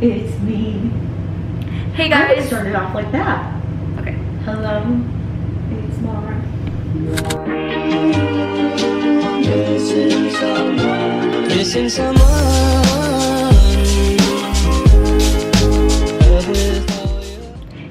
It's me. Hey guys. I started off like that. Okay. Hello. It's Mara. Missing someone.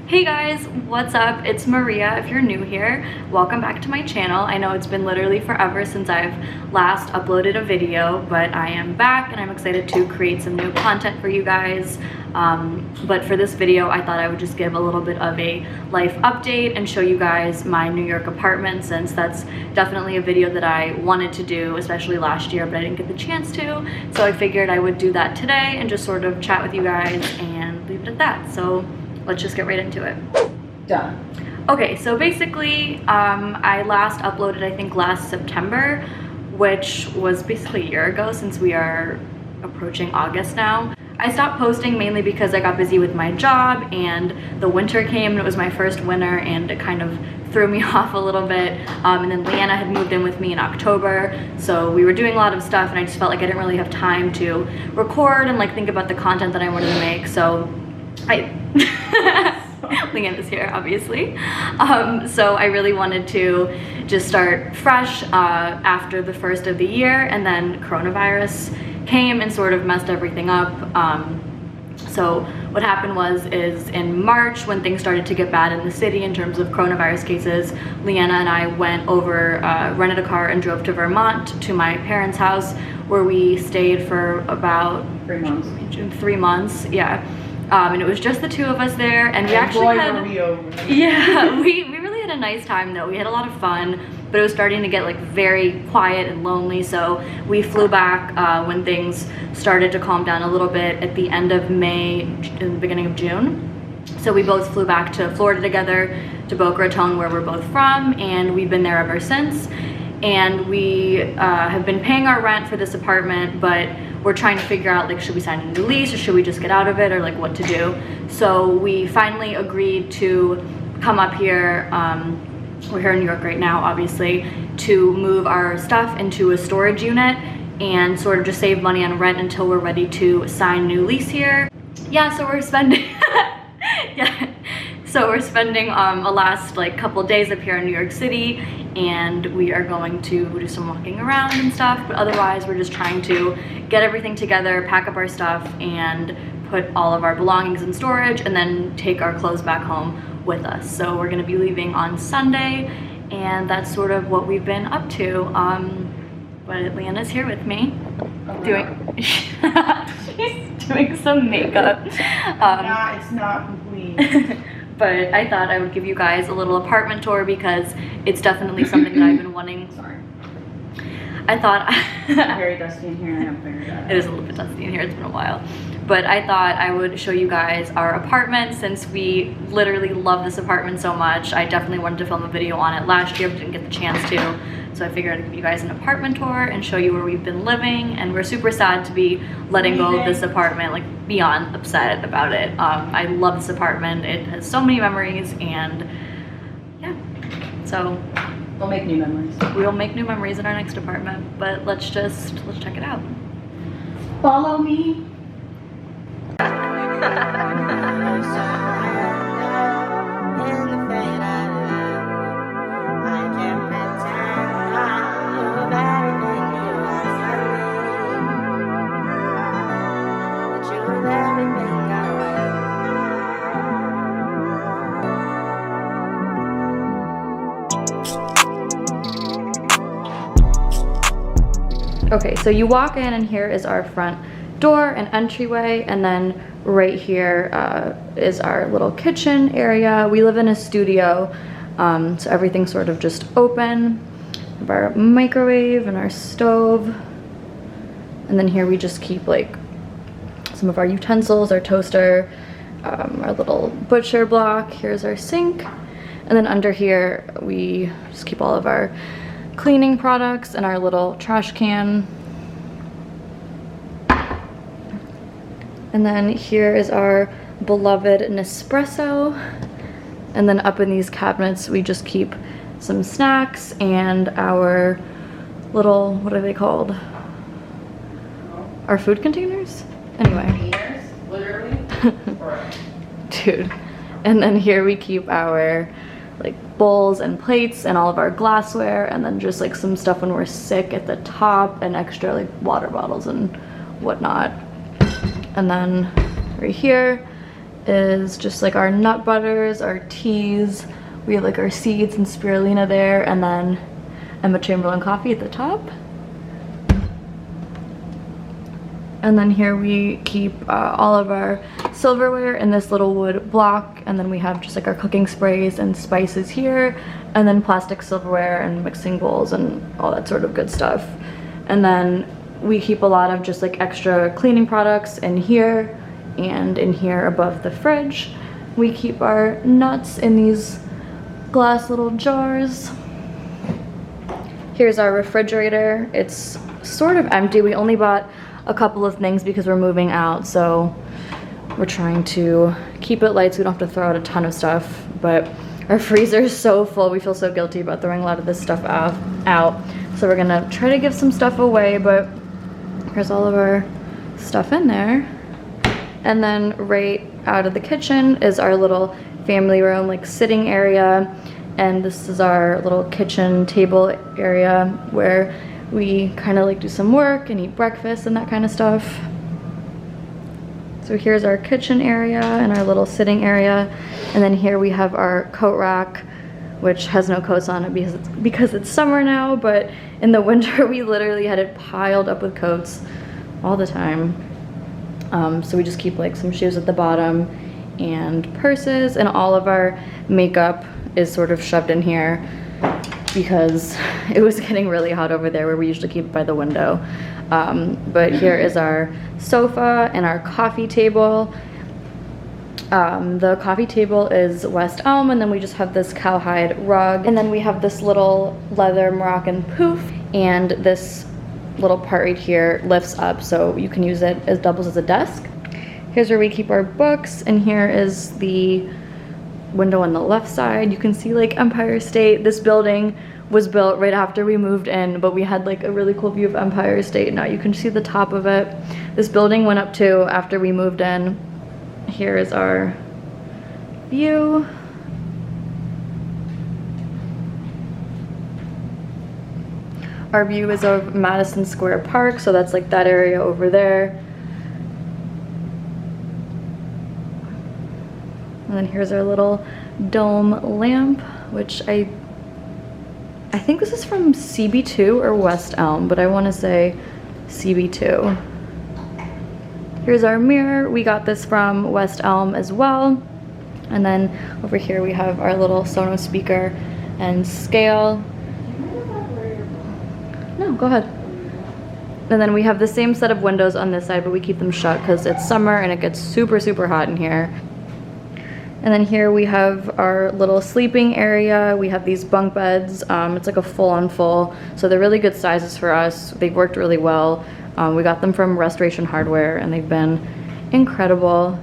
Hey guys, what's up? It's Maria. If you're new here, welcome back to my channel. I know it's been literally forever since I've last uploaded a video, but I am back and I'm excited to create some new content for you guys. But for this video, I thought I would just give a little bit of a life update and show you guys my New York apartment, since that's definitely a video that I wanted to do, especially last year, but I didn't get the chance to. So I figured I would do that today and just sort of chat with you guys and leave it at that. So let's just get right into it. Done. Okay, so basically, I last uploaded, I think last September, which was basically a year ago, since we are approaching August now. I stopped posting mainly because I got busy with my job and the winter came and it was my first winter and it kind of threw me off a little bit. And then Leanna had moved in with me in October, so we were doing a lot of stuff and I just felt like I didn't really have time to record and like think about the content that I wanted to make. So Leanna's here, obviously. So I really wanted to just start fresh after the first of the year, and then coronavirus came and sort of messed everything up. So what happened is in March, when things started to get bad in the city in terms of coronavirus cases, Leanna and I went over, rented a car and drove to Vermont to my parents' house, where we stayed for about 3 months. 3 months, yeah. And it was just the two of us there, and we actually had, we really had a nice time though. We had a lot of fun, but it was starting to get like very quiet and lonely, so we flew back when things started to calm down a little bit at the end of May and the beginning of June. So we both flew back to Florida together, to Boca Raton, where we're both from, and we've been there ever since. And we have been paying our rent for this apartment, but we're trying to figure out, like, should we sign a new lease or should we just get out of it, or like what to do. So we finally agreed to come up here, we're here in New York right now, obviously, to move our stuff into a storage unit and sort of just save money on rent until we're ready to sign a new lease here. Yeah, so we're spending, yeah. So we're spending a last like couple days up here in New York City, and we are going to do some walking around and stuff, but otherwise we're just trying to get everything together, pack up our stuff, and put all of our belongings in storage, and then take our clothes back home with us. So we're gonna be leaving on Sunday, and that's sort of what we've been up to. But Leanna's here with me, she's doing some makeup. It's not complete. But I thought I would give you guys a little apartment tour because it's definitely something that I've been wanting. Sorry. I thought It's very dusty in here and I haven't figured that out. it is a little bit dusty in here, it's been a while. But I thought I would show you guys our apartment, since we literally love this apartment so much. I definitely wanted to film a video on it last year, but didn't get the chance to. So I figured I'd give you guys an apartment tour and show you where we've been living, and we're super sad to be letting go of this apartment, like beyond upset about it. I love this apartment. It has so many memories, and yeah, so We'll make new memories. we'll make new memories in our next apartment, but let's check it out. Follow me. Okay, so you walk in and here is our front door and entryway, and then right here is our little kitchen area. We live in a studio, so everything's sort of just open. We have our microwave and our stove, and then here we just keep like some of our utensils, our toaster, our little butcher block. Here's our sink, and then under here we just keep all of our cleaning products and our little trash can. And then here is our beloved Nespresso. And then up in these cabinets we just keep some snacks and our little, what are they called? Our food containers? Anyway. Literally. Dude. And then here we keep our like bowls and plates and all of our glassware, and then just like some stuff when we're sick at the top, and extra like water bottles and whatnot. And then right here is just like our nut butters, our teas. We have like our seeds and spirulina there, and then Emma Chamberlain coffee at the top. And then here we keep all of our silverware in this little wood block, and then we have just like our cooking sprays and spices here, and then plastic silverware and mixing bowls and all that sort of good stuff. And then we keep a lot of just like extra cleaning products in here, and in here above the fridge we keep our nuts in these glass little jars. Here's our refrigerator. It's sort of empty. We only bought a couple of things because we're moving out, so we're trying to keep it light so we don't have to throw out a ton of stuff. But our freezer is so full. We feel so guilty about throwing a lot of this stuff out. So we're gonna try to give some stuff away, but here's all of our stuff in there. And then right out of the kitchen is our little family room, like sitting area. And this is our little kitchen table area where we kind of like do some work and eat breakfast and that kind of stuff. So here's our kitchen area and our little sitting area. And then here we have our coat rack, which has no coats on it because it's summer now, but in the winter we literally had it piled up with coats all the time. So we just keep like some shoes at the bottom and purses, and all of our makeup is sort of shoved in here because it was getting really hot over there where we usually keep it by the window. But here is our sofa and our coffee table. The coffee table is West Elm, and then we just have this cowhide rug. And then we have this little leather Moroccan poof, and this little part right here lifts up so you can use it as doubles as a desk. Here's where we keep our books, and here is the window on the left side. You can see like Empire State. This building was built right after we moved in, but we had like a really cool view of Empire State. Now you can see the top of it. This building went up too after we moved in. Here is our view. Our view is of Madison Square Park, so that's like that area over there. And then here's our little dome lamp, which I think this is from CB2 or West Elm, but I want to say CB2. Here's our mirror. We got this from West Elm as well. And then over here we have our little Sonos speaker and scale. No, go ahead. And then we have the same set of windows on this side, but we keep them shut because it's summer and it gets super, super hot in here. And then here we have our little sleeping area. We have these bunk beds. It's like a full-on-full, so they're really good sizes for us. They've worked really well. We got them from Restoration Hardware, and they've been incredible.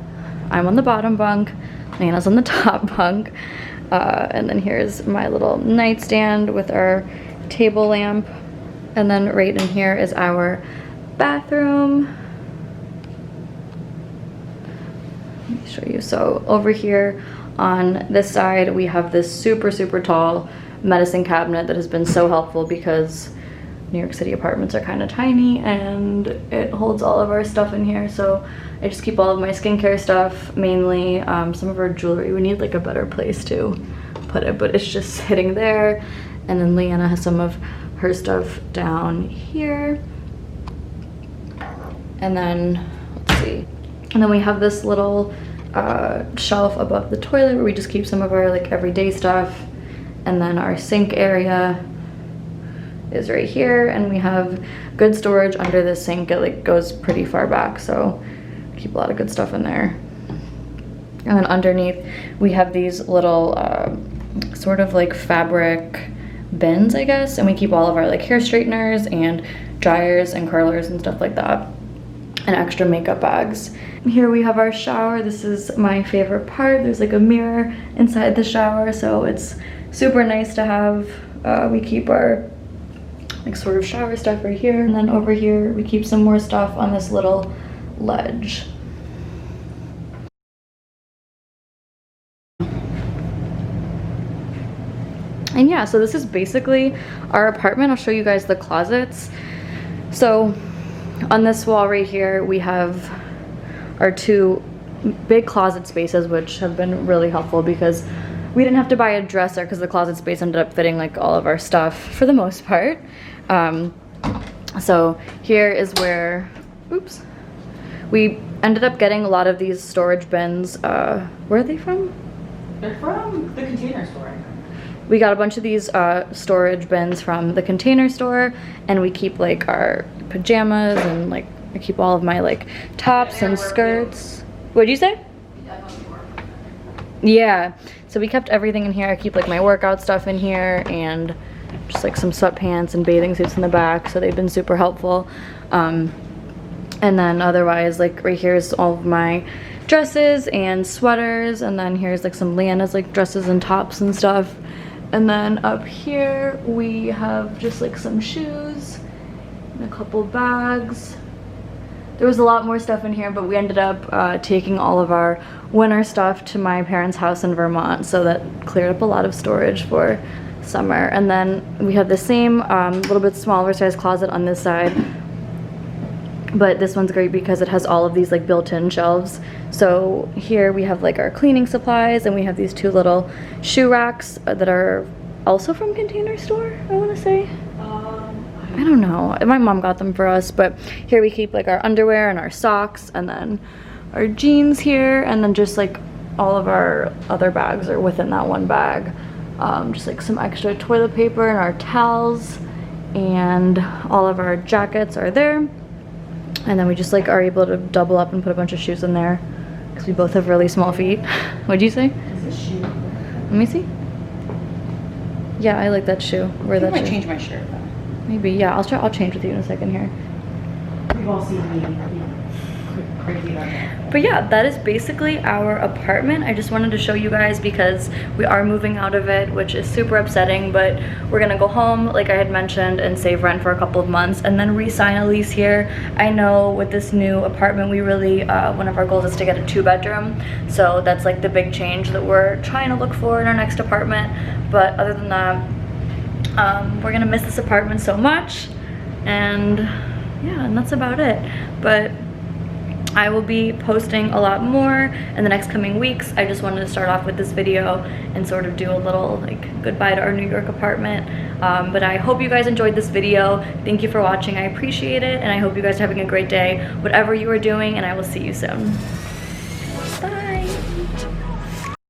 I'm on the bottom bunk, Nana's on the top bunk. And then here's my little nightstand with our table lamp. And then right in here is our bathroom. Let me show you. So over here on this side, we have this super, super tall medicine cabinet that has been so helpful because New York City apartments are kind of tiny, and it holds all of our stuff in here. So I just keep all of my skincare stuff, mainly some of our jewelry. We need like a better place to put it, but it's just sitting there. And then Leanna has some of her stuff down here. And then, let's see. And then we have this little shelf above the toilet where we just keep some of our like everyday stuff. And then our sink area is right here, and we have good storage under the sink. It like goes pretty far back, so keep a lot of good stuff in there. And then underneath we have these little sort of like fabric bins, I guess, and we keep all of our like hair straighteners and dryers and curlers and stuff like that, and extra makeup bags. Here we have our shower. This is my favorite part. There's like a mirror inside the shower, so it's super nice to have. We keep our like sort of shower stuff right here, and then over here we keep some more stuff on this little ledge. And yeah, so this is basically our apartment. I'll show you guys the closets. So on this wall right here, we have our 2 big closet spaces, which have been really helpful because we didn't have to buy a dresser because the closet space ended up fitting like all of our stuff for the most part. So here is where, oops, we ended up getting a lot of these storage bins. Where are they from? They're from the Container Store. We got a bunch of these storage bins from the Container Store, and we keep like our pajamas and like I keep all of my like tops and skirts. What'd you say? Yeah, so we kept everything in here. I keep like my workout stuff in here and just like some sweatpants and bathing suits in the back, so they've been super helpful. And then otherwise, like right here is all of my dresses and sweaters, and then here's like some Leanna's like dresses and tops and stuff. And then up here we have just like some shoes and a couple bags. There was a lot more stuff in here, but we ended up taking all of our winter stuff to my parents' house in Vermont, so that cleared up a lot of storage for summer. And then we have the same little bit smaller size closet on this side, but this one's great because it has all of these like built-in shelves. So here we have like our cleaning supplies, and we have these 2 little shoe racks that are also from Container Store, I want to say. I don't know, my mom got them for us, but here we keep like our underwear and our socks, and then our jeans here, and then just like all of our other bags are within that one bag. Just like some extra toilet paper and our towels, and all of our jackets are there. And then we just like are able to double up and put a bunch of shoes in there because we both have really small feet. What'd you say? It's a shoe. Let me see. Yeah, I like that shoe. Wear that shoe. I might change my shirt though. Maybe, yeah, I'll change with you in a second here. We've all seen me crazy about that. But yeah, that is basically our apartment. I just wanted to show you guys because we are moving out of it, which is super upsetting, but we're gonna go home, like I had mentioned, and save rent for a couple of months and then re-sign a lease here. I know with this new apartment, we really, one of our goals is to get a 2-bedroom. So that's like the big change that we're trying to look for in our next apartment. But other than that, we're gonna miss this apartment so much, and yeah, and that's about it. But I will be posting a lot more in the next coming weeks. I just wanted to start off with this video and sort of do a little like goodbye to our New York apartment. But I hope you guys enjoyed this video. Thank you for watching. I appreciate it, and I hope you guys are having a great day, whatever you are doing, and I will see you soon.